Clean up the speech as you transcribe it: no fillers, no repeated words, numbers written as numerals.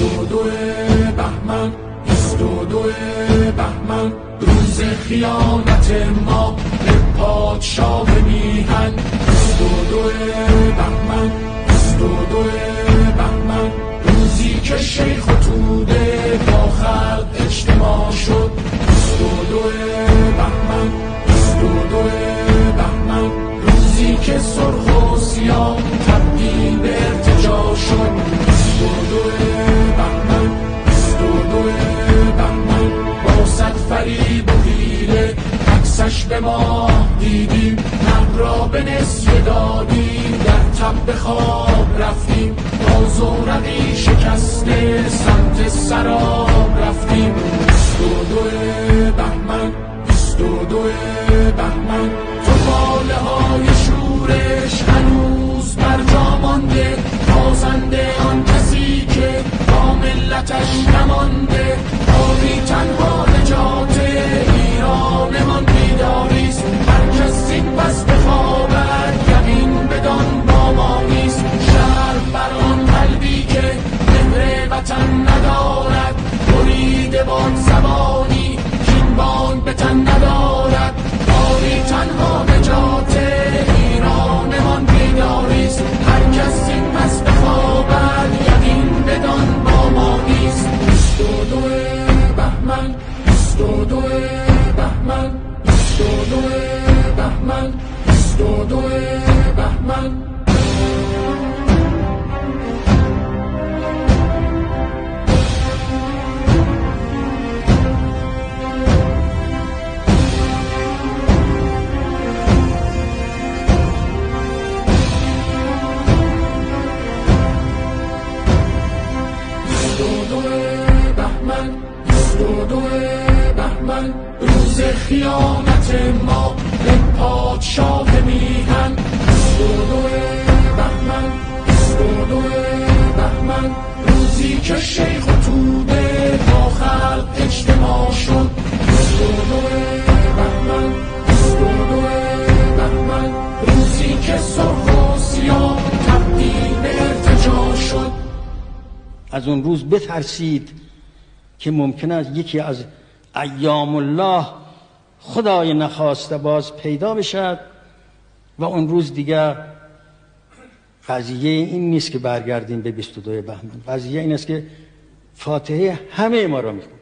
22 بهمن 22 بهمن روز خیانت ما به پادشاه میهن 22 بهمن 22 بهمن روزی که شیخ و توده با خلق اجتماع شد 22 بهمن 22 بهمن روزی که سرخ و سیاه تبدیل به ارتجاع شد 22 بهمن 22 بهمن با صد فریب و حیله عکسش به ما دیدیم نم را به نصف دادیم در تب به خواب رفتیم با زورقی شکسته سمت سراب رفتیم 22 بهمن 22 بهمن تو باله های شورش هنوز بر جا مانده تازنده آن کسی که با ملتش نمانده آری تنها نجات ایرانمان بیداریست هر کس این پس بخوابد یقین بدان با ما نیست شهر بر آن قلبی که مهر وطن ندارد بریده باد زبانی کین بانگ به تن ندارد آری تنها نجات ایرانمان بیداریست هر کس این پس بخوابد یقین بدان با ما نیست 22 بهمن 22 بهمن 22 بهمن 22 بهمن روز خیانت ما به پادشاه میهن 22 بهمن 22 بهمن روزی که شیخ و توده با خلق اجتماع شد 22 بهمن 22 بهمن روزی که سرخ و سیاه تبدیل به ارتجاع شد. از اون روز بترسید که ممکن است یکی از ایام الله خدای نخواسته باز پیدا بشد و اون روز دیگر قضیه این نیست که برگردیم به 22 بهمن، قضیه این است که فاتحه همه ما را میخونه.